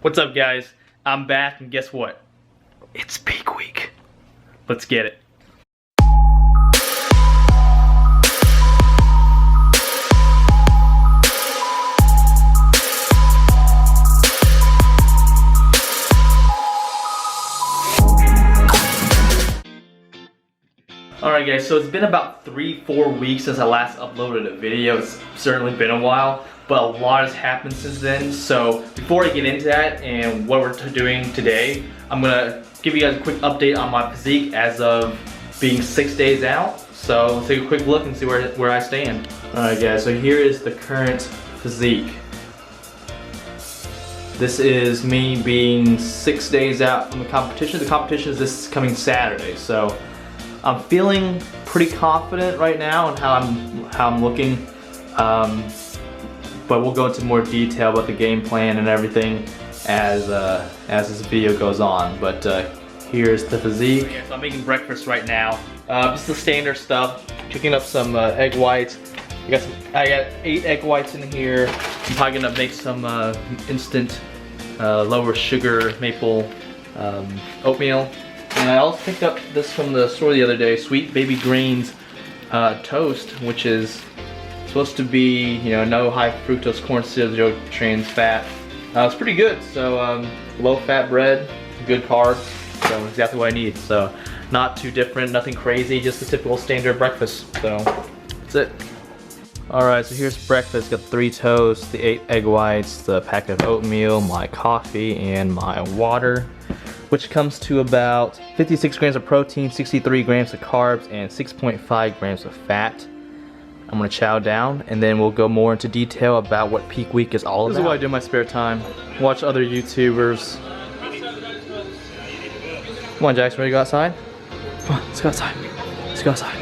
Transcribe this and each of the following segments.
What's up, guys? I'm back, and guess what? It's peak week. Let's get it. Alright guys, so it's been about 3-4 weeks since I last uploaded a video. It's certainly been a while, but a lot has happened since then. So before I get into that and what we're doing today, I'm gonna give you guys a quick update on my physique as of being 6 days out. So let's take a quick look and see where I stand. Alright guys, so here is the current physique. This is me being 6 days out from the competition. The competition is this coming Saturday, so I'm feeling pretty confident right now on how I'm looking, but we'll go into more detail about the game plan and everything as this video goes on. But here's the physique. Okay, so I'm making breakfast right now. Just the standard stuff. Cooking up some egg whites. I got 8 egg whites in here. I'm probably gonna make some instant lower sugar maple oatmeal. And I also picked up this from the store the other day, Sweet Baby Greens toast, which is supposed to be, you know, no high fructose corn syrup, 0 trans fat. It's pretty good. So low fat bread, good carbs, so exactly what I need. So not too different, nothing crazy, just a typical standard breakfast. So that's it. Alright, so here's breakfast. Got 3 toasts, the 8 egg whites, the packet of oatmeal, my coffee, and my water, which comes to about 56 grams of protein, 63 grams of carbs, and 6.5 grams of fat. I'm gonna chow down, and then we'll go more into detail about what peak week is all about. This is what I do in my spare time. Watch other YouTubers. Come on, Jackson, ready to go outside? Come on, let's go outside. Let's go outside.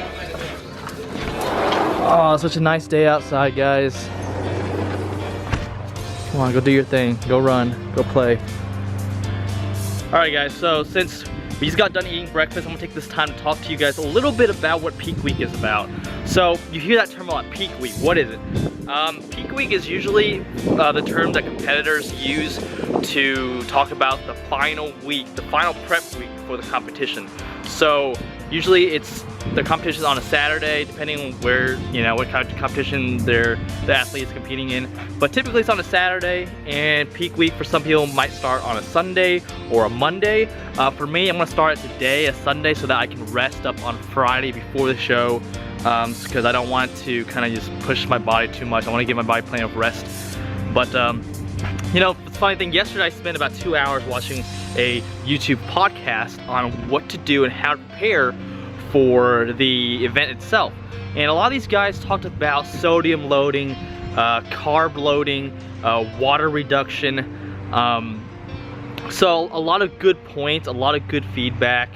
Oh, such a nice day outside, guys. Come on, go do your thing. Go run, go play. Alright guys, so since we just got done eating breakfast, I'm gonna take this time to talk to you guys a little bit about what peak week is about. So you hear that term a lot, peak week. What is it? Peak week is usually the term that competitors use to talk about the final week, the final prep week for the competition. So usually it's the competition on a Saturday, depending on where, you know, what kind of competition the athlete is competing in. But typically it's on a Saturday, and peak week for some people might start on a Sunday or a Monday. For me, I'm gonna start it today, a Sunday, so that I can rest up on Friday before the show, because I don't want to kind of just push my body too much. I want to give my body plenty of rest. But you know, the funny thing, yesterday I spent about 2 hours watching a YouTube podcast on what to do and how to prepare for the event itself. And a lot of these guys talked about sodium loading, carb loading, water reduction. So a lot of good points, a lot of good feedback,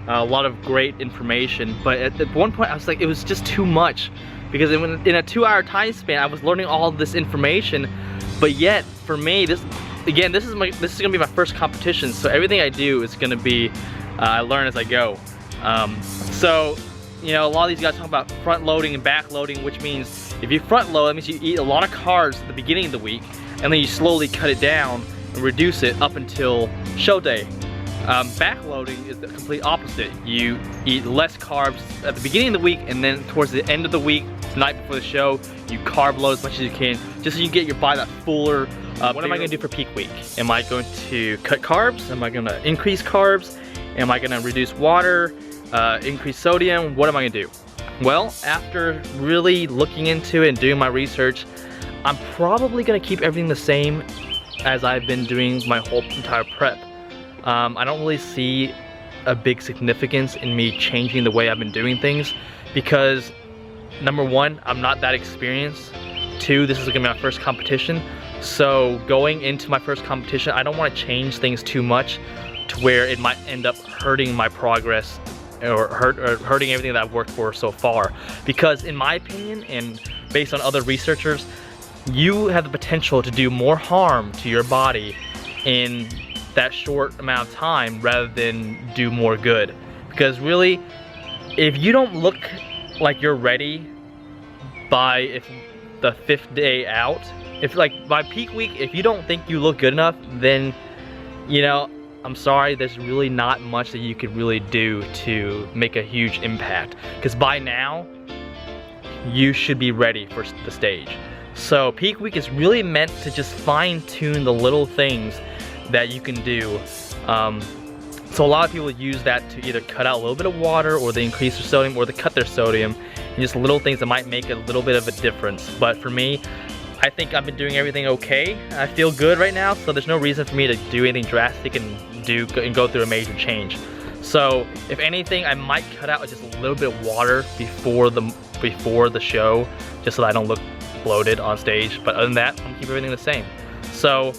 a lot of great information. But at one point I was like, it was just too much, because in a 2-hour time span I was learning all this information. But yet for me, this is gonna be my first competition, so everything I do is gonna be I learn as I go. So, you know, a lot of these guys talk about front loading and back loading, which means if you front load, that means you eat a lot of carbs at the beginning of the week, and then you slowly cut it down and reduce it up until show day. Back loading is the complete opposite. You eat less carbs at the beginning of the week, and then towards the end of the week, the night before the show, you carb load as much as you can, just so you get your body that fuller. What am I gonna do for peak week? Am I going to cut carbs? Am I gonna increase carbs? Am I gonna reduce water? Increase sodium? What am I gonna do? Well, after really looking into it and doing my research, I'm probably gonna keep everything the same as I've been doing my whole entire prep. I don't really see a big significance in me changing the way I've been doing things, because number one, I'm not that experienced. 2, this is gonna be my first competition. So going into my first competition, I don't want to change things too much to where it might end up hurting my progress or hurting everything that I've worked for so far. Because in my opinion, and based on other researchers, you have the potential to do more harm to your body in that short amount of time rather than do more good. Because really, if you don't look like you're ready by the 5th day out, if like by peak week, if you don't think you look good enough, then you know, I'm sorry, there's really not much that you could really do to make a huge impact. Because by now, you should be ready for the stage. So peak week is really meant to just fine tune the little things that you can do. So a lot of people use that to either cut out a little bit of water, or they increase their sodium, or they cut their sodium, and just little things that might make a little bit of a difference. But for me, I think I've been doing everything okay. I feel good right now, so there's no reason for me to do anything drastic and go through a major change. So if anything, I might cut out just a little bit of water before the show, just so that I don't look bloated on stage. But other than that, I'm gonna keep everything the same. So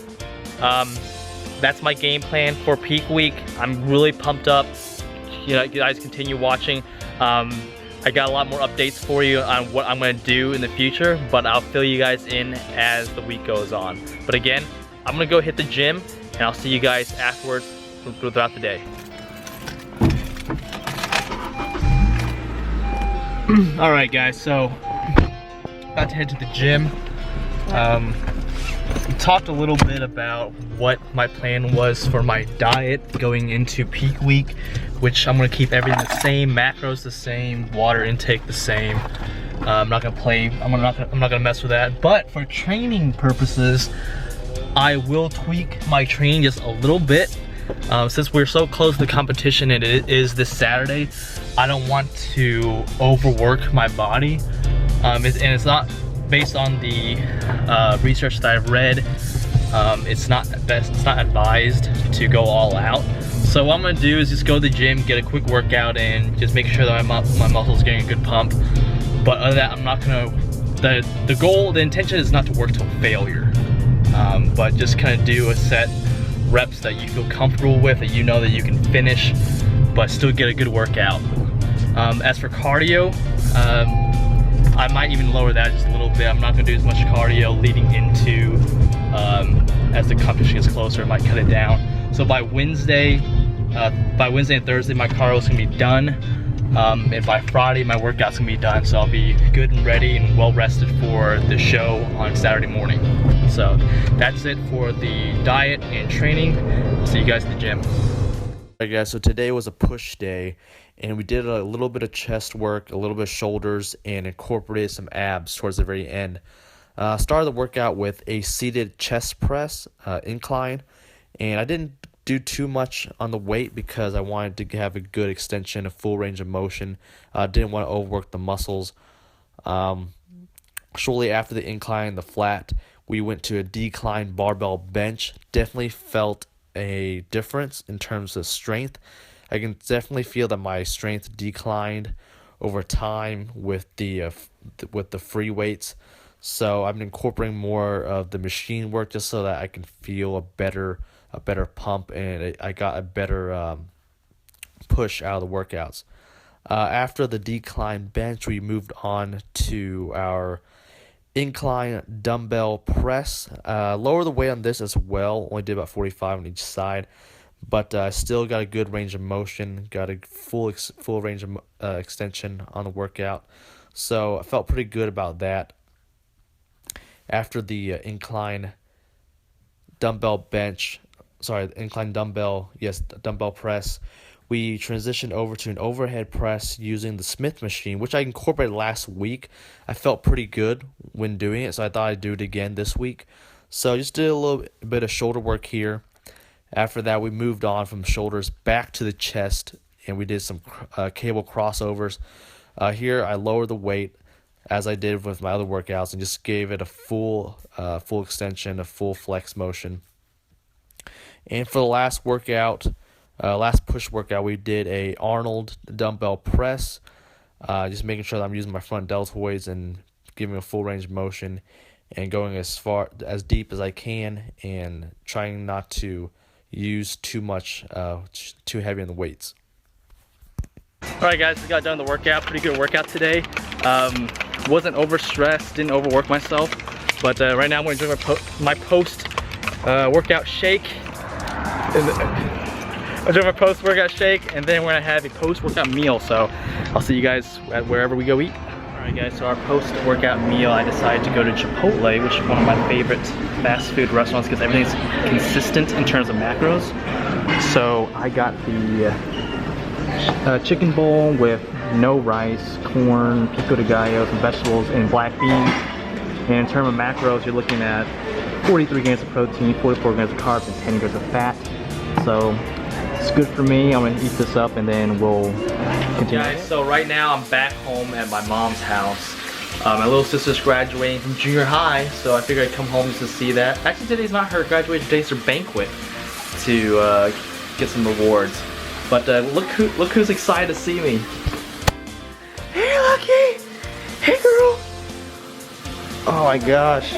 that's my game plan for peak week. I'm really pumped up. You know, you guys continue watching. I got a lot more updates for you on what I'm gonna do in the future, but I'll fill you guys in as the week goes on. But again, I'm gonna go hit the gym, and I'll see you guys afterwards throughout the day. All right, guys, so about to head to the gym. We talked a little bit about what my plan was for my diet going into peak week, which I'm gonna keep everything the same, macros the same, water intake the same. I'm not gonna mess with that. But for training purposes, I will tweak my training just a little bit. Since we're so close to the competition and it is this Saturday, I don't want to overwork my body. And it's not based on the research that I've read. It's not advised to go all out. So what I'm gonna do is just go to the gym, get a quick workout, and just make sure that my muscles getting a good pump. But other than that, I'm not gonna. The intention is not to work till failure, but just kind of do a set reps that you feel comfortable with, that you know that you can finish, but still get a good workout. As for cardio, I might even lower that just a little bit. I'm not gonna do as much cardio leading into, as the competition gets closer, I might cut it down. So by Wednesday and Thursday, my cardio is gonna be done. And by Friday, my workout's gonna be done. So I'll be good and ready and well rested for the show on Saturday morning. So that's it for the diet and training. I'll see you guys at the gym. Alright guys, so today was a push day, and we did a little bit of chest work, a little bit of shoulders, and incorporated some abs towards the very end. Started the workout with a seated chest press incline, and I didn't do too much on the weight because I wanted to have a good extension, a full range of motion. Didn't want to overwork the muscles. Shortly after the incline, the flat, we went to a decline barbell bench. Definitely felt a difference in terms of strength. I can definitely feel that my strength declined over time with the free weights. So I've been incorporating more of the machine work just so that I can feel a better pump, and I got a better push out of the workouts. After the decline bench, we moved on to our incline dumbbell press. Lower the weight on this as well. Only did about 45 on each side, but still got a good range of motion. Got a full range of extension on the workout. So I felt pretty good about that. After the incline dumbbell press, we transitioned over to an overhead press using the Smith machine, which I incorporated last week. I felt pretty good when doing it, so I thought I'd do it again this week. So just did a little bit of shoulder work here. After that, we moved on from shoulders back to the chest, and we did some cable crossovers. Here, I lowered the weight as I did with my other workouts and just gave it a full extension, a full flex motion. And for the last workout, last push workout, we did a Arnold dumbbell press, just making sure that I'm using my front deltoids and giving a full range of motion and going as deep as I can, and trying not to use too heavy on the weights. Alright guys, we got done the workout. Pretty good workout today. Wasn't overstressed, didn't overwork myself, but right now I'm going to drink my post workout shake. I'm doing my post-workout shake, and then we're gonna have a post-workout meal. So I'll see you guys at wherever we go eat. All Alright guys, so our post-workout meal, I decided to go to Chipotle, which is one of my favorite fast food restaurants because everything's consistent in terms of macros. So I got the chicken bowl with no rice, corn, pico de gallo, some vegetables, and black beans. And in terms of macros, you're looking at 43 grams of protein, 44 grams of carbs, and 10 grams of fat. So it's good for me. I'm gonna eat this up and then we'll continue. Guys, so right now I'm back home at my mom's house. My little sister's graduating from junior high, so I figured I'd come home just to see that. Actually, today's not her graduation, today's her banquet to get some rewards. But look who's excited to see me. Hey, Lucky! Hey, girl! Oh my gosh.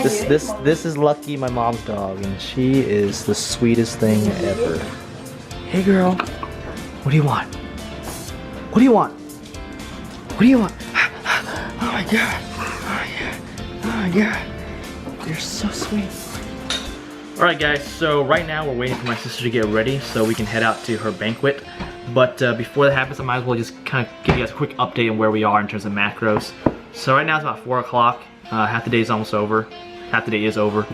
This is Lucky, my mom's dog, and she is the sweetest thing ever. Hey, girl. What do you want? What do you want? What do you want? Oh my god. Oh my god. Oh my god. You're so sweet. Alright guys, so right now we're waiting for my sister to get ready so we can head out to her banquet. But before that happens, I might as well just kind of give you guys a quick update on where we are in terms of macros. So right now it's about 4 o'clock. Half the day is almost over. Half the day is over.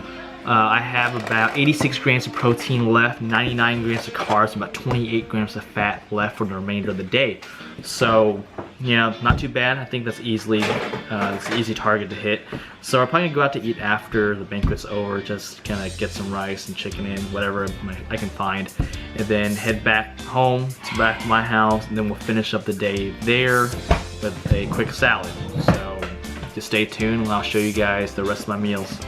I have about 86 grams of protein left, 99 grams of carbs, and about 28 grams of fat left for the remainder of the day. So, you know, not too bad. I think that's easily, it's an easy target to hit. So we're probably gonna go out to eat after the banquet's over, just kind of get some rice and chicken in, whatever I can find, and then head back home, back to my house, and then we'll finish up the day there with a quick salad. So just stay tuned and I'll show you guys the rest of my meals.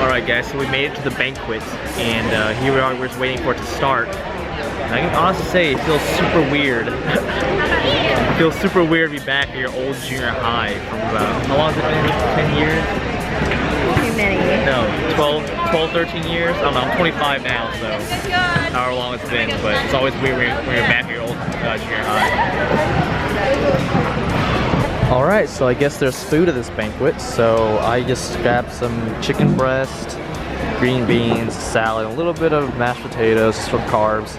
Alright guys, so we made it to the banquet and here we are, we're just waiting for it to start. And I can honestly say it feels super weird. It feels super weird to be back at your old junior high from about, how long has it been? 10 years? Too many. No, 12, 13 years? I don't know, I'm 25 now, so however long it's been, but it's always weird when you're back at your old junior high. Alright, so I guess there's food at this banquet, so I just grabbed some chicken breast, green beans, salad, a little bit of mashed potatoes for carbs.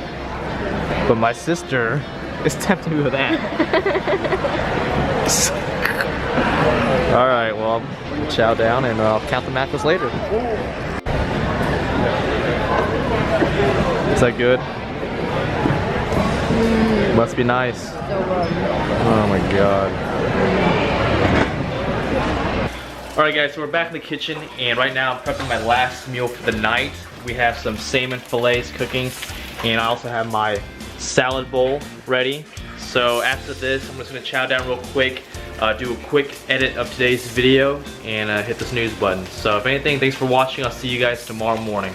But my sister is tempting me with that. Alright, well, I'll chow down and I'll count the macros later. Is that good? Must be nice. Oh my god. Alright guys, so we're back in the kitchen and right now I'm prepping my last meal for the night. We have some salmon fillets cooking and I also have my salad bowl ready. So after this, I'm just going to chow down real quick, do a quick edit of today's video and hit the snooze button. So if anything, thanks for watching. I'll see you guys tomorrow morning.